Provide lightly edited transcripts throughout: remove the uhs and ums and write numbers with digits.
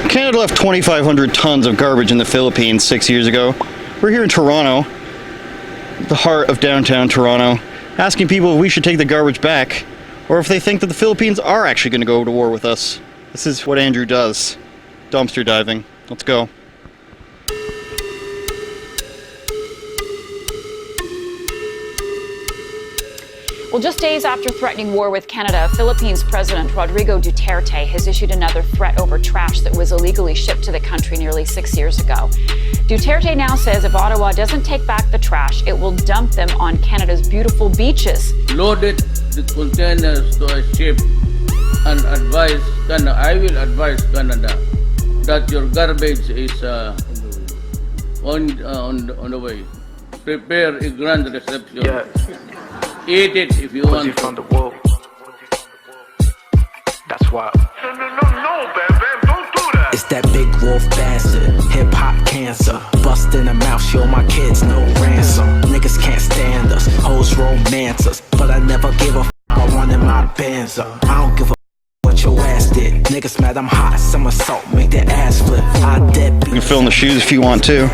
Canada left 2,500 tons of garbage in the Philippines 6 years ago. We're here in Toronto, the heart of downtown Toronto, asking people if we should take the garbage back or if they think that the Philippines are actually going to go to war with us. This is what Andrew does. Dumpster diving. Let's go. Well, just days after threatening war with Canada, Philippines President Rodrigo Duterte has issued another threat over trash that was illegally shipped to the country nearly 6 years ago. Duterte now says if Ottawa doesn't take back the trash, it will dump them on Canada's beautiful beaches. Loaded the containers to a ship and advise Canada, I will advise Canada that your garbage is on the way. Prepare a grand reception. Yeah. Eat it if you want. You from the wall. That's why. No, Bam, don't do that. It's that big wolf bastard, hip hop cancer. Busting a mouth, show my kids no ransom. Niggas can't stand us, hoes romance us. But I never give a f, I wanted my bands up. I don't give a f what your ass did. Niggas mad I'm hot, some assault, make their ass flip. I dead. You can fill in the shoes if you want to.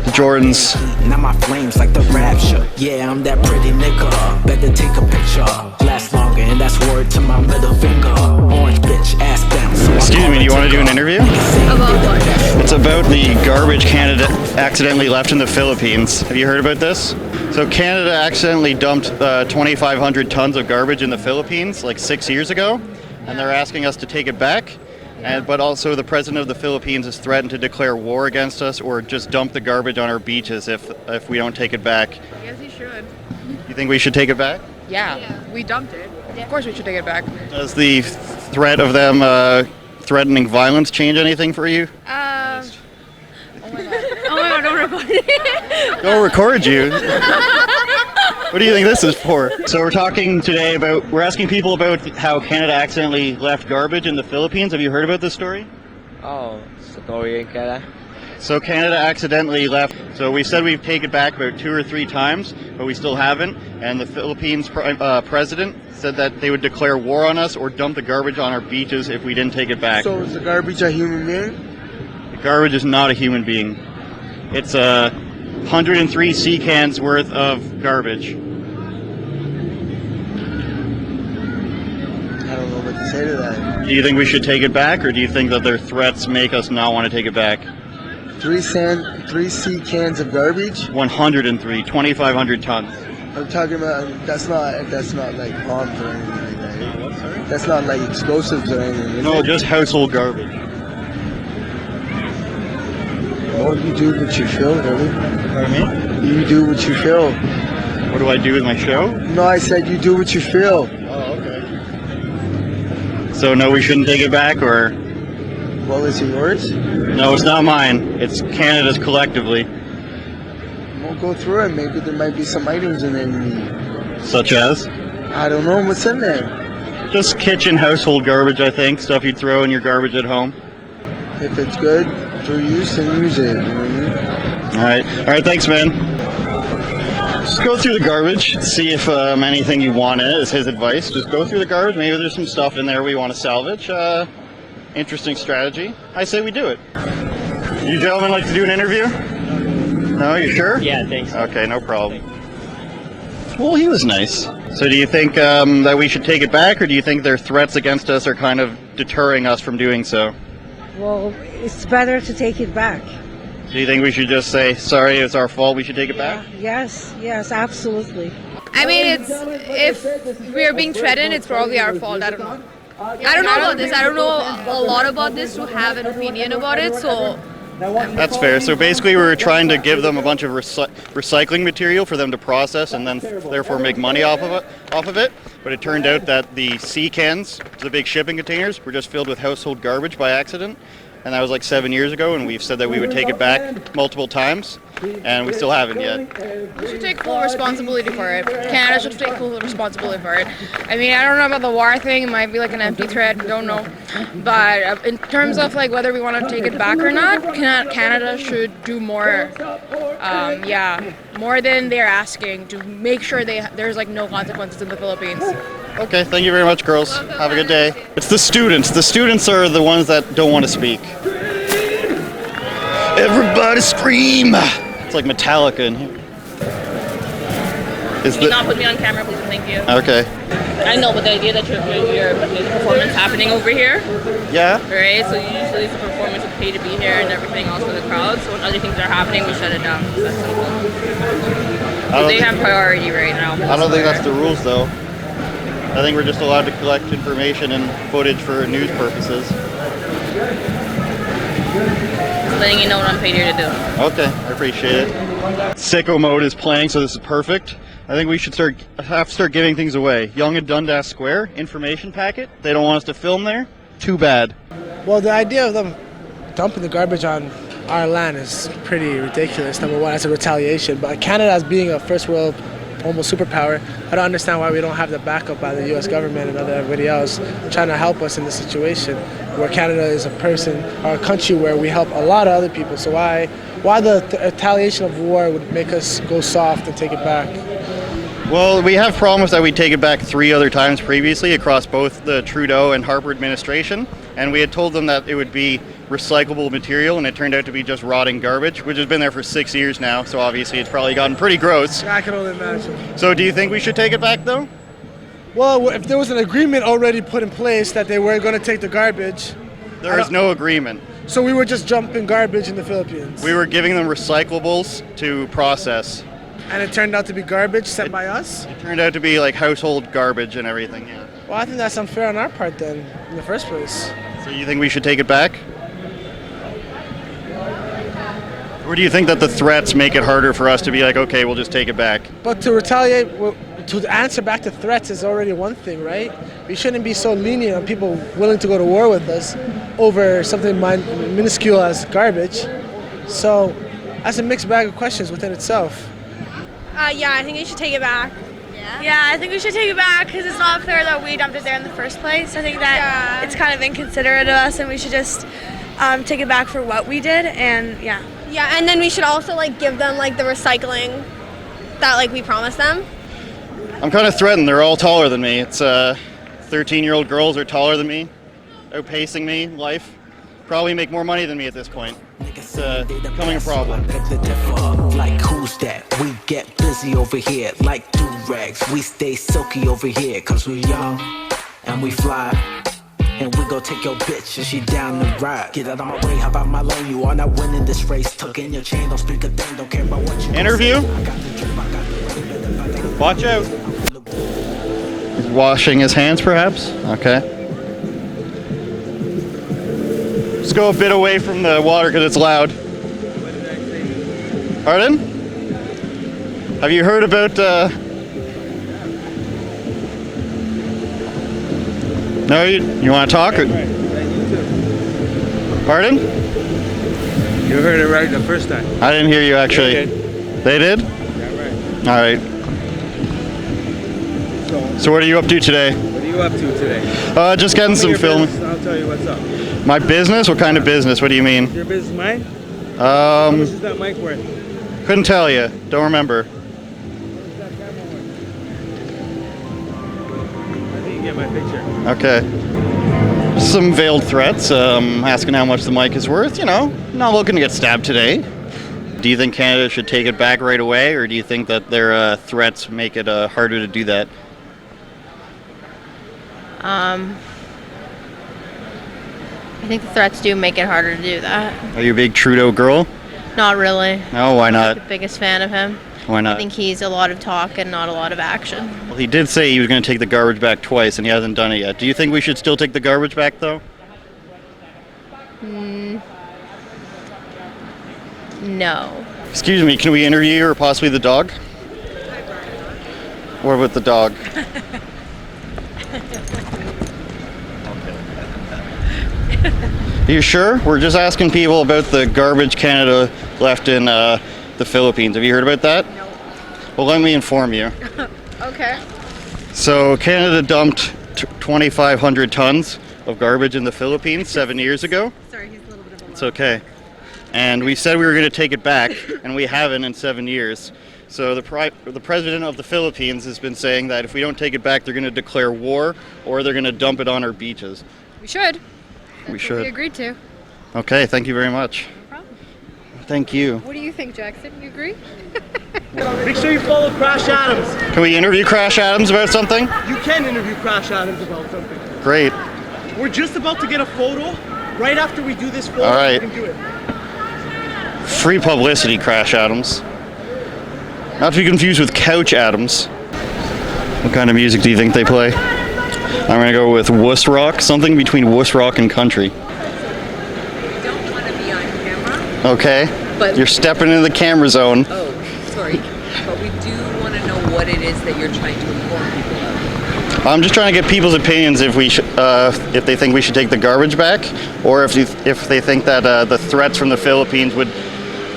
The Jordans. Now my flames like the rapture. Yeah, I'm that pretty nigga. Better take a picture. Last longer, and that's word to my middle finger. Orange bitch, ass bounce. Excuse me, do you want to do an interview? About what? It's about the garbage Canada accidentally left in the Philippines. Have you heard about this? So Canada accidentally dumped 2,500 tons of garbage in the Philippines like 6 years ago, and they're asking us to take it back. But also the president of the Philippines has threatened to declare war against us or just dump the garbage on our beaches if we don't take it back. I guess he should. You think we should take it back? Yeah. We dumped it. Of course we should take it back. Does the threat of them threatening violence change anything for you? Oh my god, don't record it. Don't record you. What do you think this is for? So we're asking people about how Canada accidentally left garbage in the Philippines. Have you heard about this story? Oh, story in Canada. So Canada accidentally left. So we said we've taken it back about 2 or 3 times, but we still haven't. And the Philippines president said that they would declare war on us or dump the garbage on our beaches if we didn't take it back. So is the garbage a human being? The garbage is not a human being. It's 103 sea cans worth of garbage. I don't know what to say to that. Do you think we should take it back, or do you think that their threats make us not want to take it back? 3 sea cans of garbage? 103, 2,500 tons. I'm talking about, that's not like bombs or anything like that. What, sorry? That's not like explosives or anything, is No, it? just household garbage. What do you do with your show, really? Pardon me? You do what you feel. What do I do with my show? No, I said you do what you feel. Oh, okay. So no, we shouldn't take it back, or? Well, is it yours? No, it's not mine. It's Canada's collectively. We'll go through it. Maybe there might be some items in there you need. Such as? I don't know what's in there. Just kitchen household garbage, I think. Stuff you'd throw in your garbage at home. If it's good for use, then use it. You know what I mean? All right, thanks, man. Just go through the garbage, see if anything you want in it is his advice. Just go through the garbage. Maybe there's some stuff in there we want to salvage. Interesting strategy. I say we do it. You gentlemen like to do an interview? No, you sure? Yeah, thanks. Okay, no problem. Well, he was nice. So do you think that we should take it back, or do you think their threats against us are kind of deterring us from doing so? Well, it's better to take it back. Do you think we should just say, sorry, it's our fault, we should take it back? Yes, absolutely. I mean, if we're being threatened, it's probably our fault. I don't know. I don't know about this. I don't know a lot about this to have an opinion about it, so... That's fair. So basically we were trying to give them a bunch of recycling material for them to process and then therefore make money off of it. But it turned out that the sea cans, the big shipping containers, were just filled with household garbage by accident. And that was like 7 years ago, and we've said that we would take it back multiple times, and we still haven't yet. We should take full responsibility for it. Canada should take full responsibility for it. I mean, I don't know about the war thing. It might be like an empty threat. Don't know. But in terms of like whether we want to take it back or not, Canada should do more. More than they're asking to make sure there's like no consequences in the Philippines. Okay, thank you very much, girls. Have a good day. It's the students. The students are the ones that don't want to speak. Everybody scream! It's like Metallica in here. Can you not put me on camera, please? Thank you. Okay. I know, but the idea that there's a performance happening over here, Yeah? right? So usually it's a performance with pay to be here and everything else for the crowd. So when other things are happening, we shut it down. It's that simple. So they have priority right now. I don't think that's the rules, though. I think we're just allowed to collect information and footage for news purposes. Just letting you know what I'm paid here to do. Okay, I appreciate it. Sicko mode is playing, so this is perfect. I think we should have to start giving things away. Yonge and Dundas Square, information packet. They don't want us to film there. Too bad. Well, the idea of them dumping the garbage on our land is pretty ridiculous, number one, as a retaliation. But Canada, as being a first world almost superpower, I don't understand why we don't have the backup by the U.S. government and everybody else trying to help us in this situation where Canada is a person or a country where we help a lot of other people. So why the retaliation of war would make us go soft and take it back? Well, we have promised that we'd take it back 3 other times previously across both the Trudeau and Harper administration, and we had told them that it would be recyclable material, and it turned out to be just rotting garbage, which has been there for 6 years now, so obviously it's probably gotten pretty gross. I can only imagine. So do you think we should take it back, though? Well, if there was an agreement already put in place that they were going to take the garbage... There is no agreement. So we were just dumping garbage in the Philippines? We were giving them recyclables to process. And it turned out to be garbage sent by us? It turned out to be like household garbage and everything, yeah. Well, I think that's unfair on our part then, in the first place. So you think we should take it back? Or do you think that the threats make it harder for us to be like, okay, we'll just take it back? But to retaliate, to answer back to threats is already one thing, right? We shouldn't be so lenient on people willing to go to war with us over something minuscule as garbage. So that's a mixed bag of questions within itself. Yeah, I think we should take it back. Yeah, I think we should take it back because it's not fair that we dumped it there in the first place. I think that it's kind of inconsiderate of us, and we should just take it back for what we did. And yeah. Yeah, and then we should also give them the recycling that we promised them. I'm kind of threatened. They're all taller than me. It's 13-year-old girls are taller than me, outpacing me in life. Probably make more money than me at this point. It's becoming a problem. Like who's that? We get busy over here like do-rags. We stay silky over here cause we're young and we fly. And we go take your bitch and she down the ride. Get out of my way, how about my lane? You are not winning this race. Tuck in your chain, don't speak a thing, don't care about what you interview. Watch out. He's washing his hands perhaps? Okay. Let's go a bit away from the water because it's loud. Pardon? Have you heard about No, you want to talk? Pardon? You heard it right the first time. I didn't hear you actually. They did? Yeah, right. All right. So what are you up to today? What are you up to today? Just getting some film. I'll tell you what's up. My business? What kind of business? What do you mean? Your business mine? How much is that mic worth? Couldn't tell you. Don't remember. I think you get my picture. Okay. Some veiled threats, asking how much the mic is worth, not looking to get stabbed today. Do you think Canada should take it back right away, or do you think that their threats make it harder to do that? I think the threats do make it harder to do that. Are you a big Trudeau girl? Not really. No, why I'm not? not the biggest fan of him. Why not? I think he's a lot of talk and not a lot of action. Well, he did say he was going to take the garbage back twice, and he hasn't done it yet. Do you think we should still take the garbage back, though? No. Excuse me, can we interview you or possibly the dog? What about the dog? Are you sure? We're just asking people about the garbage Canada left in the Philippines. Have you heard about that? No. Well, let me inform you. Okay. So Canada dumped 2,500 tons of garbage in the Philippines 7 years ago. Sorry, he's a little bit of a... It's okay. And we said we were going to take it back, and we haven't in 7 years. So the president of the Philippines has been saying that if we don't take it back, they're going to declare war, or they're going to dump it on our beaches. We should. We should. We agreed to. Okay, thank you very much. No problem. Thank you. What do you think, Jackson? You agree? Make sure you follow Crash Adams. Can we interview Crash Adams about something? You can interview Crash Adams about something. Great. We're just about to get a photo. Right after we do this photo, All right. we can do it. Free publicity, Crash Adams. Not to be confused with Couch Adams. What kind of music do you think they play? I'm gonna go with wuss rock, something between wuss rock and country. I don't want to be on camera. Okay. But you're stepping into the camera zone. Oh, sorry. But we do want to know what it is that you're trying to inform people of. I'm just trying to get people's opinions if if they think we should take the garbage back, or if they think that the threats from the Philippines would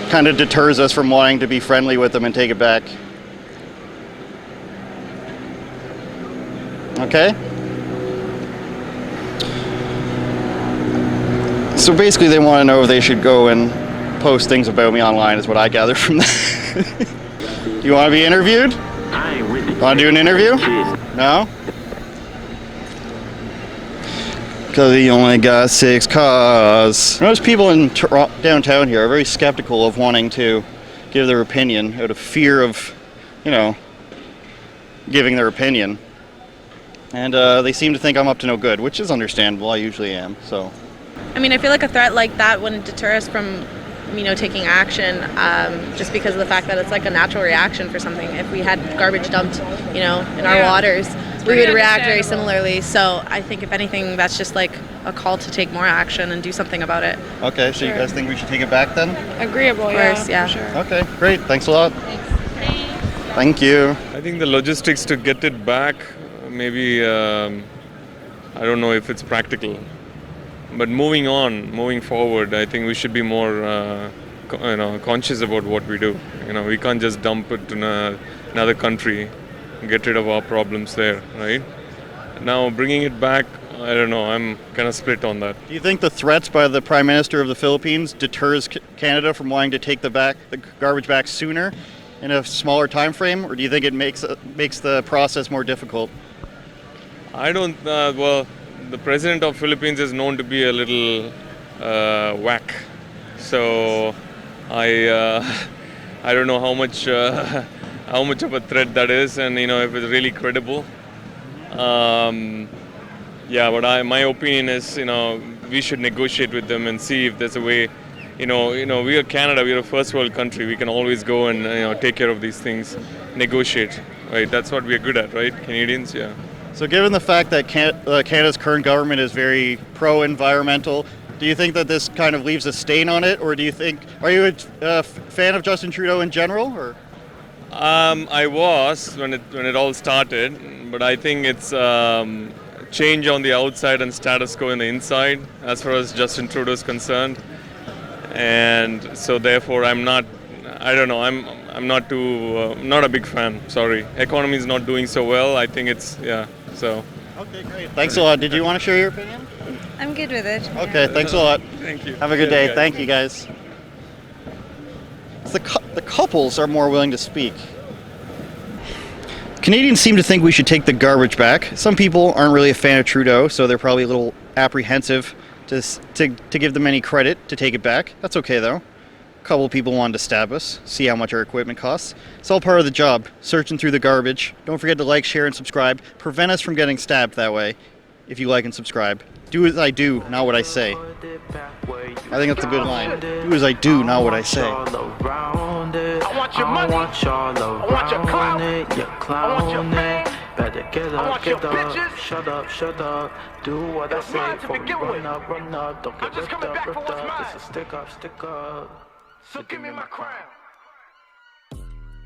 kind of deters us from wanting to be friendly with them and take it back. Okay? So basically they want to know if they should go and post things about me online is what I gather from that. Do you want to be interviewed? Want to do an interview? No? Because he only got 6 cars. Most people in downtown here are very skeptical of wanting to give their opinion out of fear of, you know, giving their opinion. And they seem to think I'm up to no good, which is understandable. I usually am, so. I mean, I feel like a threat like that wouldn't deter us from, you know, taking action, just because of the fact that it's like a natural reaction for something. If we had garbage dumped, you know, in our waters, we would react very similarly. So I think if anything, that's just like a call to take more action and do something about it. Okay, so you guys think we should take it back then? Agreeable, of course, yeah. For sure. Okay, great. Thanks a lot. Thank you. I think the logistics to get it back, maybe, I don't know if it's practical. But moving forward, I think we should be more, conscious about what we do. You know, we can't just dump it in another country, get rid of our problems there, right? Now, bringing it back, I don't know. I'm kind of split on that. Do you think the threats by the Prime Minister of the Philippines deters Canada from wanting to take the garbage back sooner, in a smaller time frame, or do you think it makes the process more difficult? I don't. Well, the President of Philippines is known to be a little whack, so I don't know how much of a threat that is, and you know if it's really credible. Yeah, but my opinion is, you know, we should negotiate with them and see if there's a way. You know, we are Canada. We are a first world country. We can always go and take care of these things, negotiate. Right? That's what we are good at, right? Canadians, yeah. So given the fact that Canada's current government is very pro-environmental, do you think that this kind of leaves a stain on it, or are you a fan of Justin Trudeau in general, or? I was when it all started, but I think it's change on the outside and status quo on the inside as far as Justin Trudeau is concerned, and so therefore I'm not not a big fan. Sorry, economy is not doing so well. I think it's so. Okay, great. Thanks a lot. Did you want to share your opinion? I'm good with it. Okay, thanks a lot. Thank you. Have a good day. Thank you, guys. The couples are more willing to speak. Canadians seem to think we should take the garbage back. Some people aren't really a fan of Trudeau, so they're probably a little apprehensive to give them any credit to take it back. That's okay, though. A couple of people wanted to stab us, see how much our equipment costs. It's all part of the job, searching through the garbage. Don't forget to like, share, and subscribe. Prevent us from getting stabbed that way, if you like and subscribe. Do as I do, not what I say. I think that's a good line. Do as I do, not what I say. I want your money. I want your clout. I want your fame. Better get I want your bitches. Shut up. Do what That's I say. mine to begin with. Run up. Don't I'm get just ripped coming back for up. what's mine. This is stick up. So give me my crown.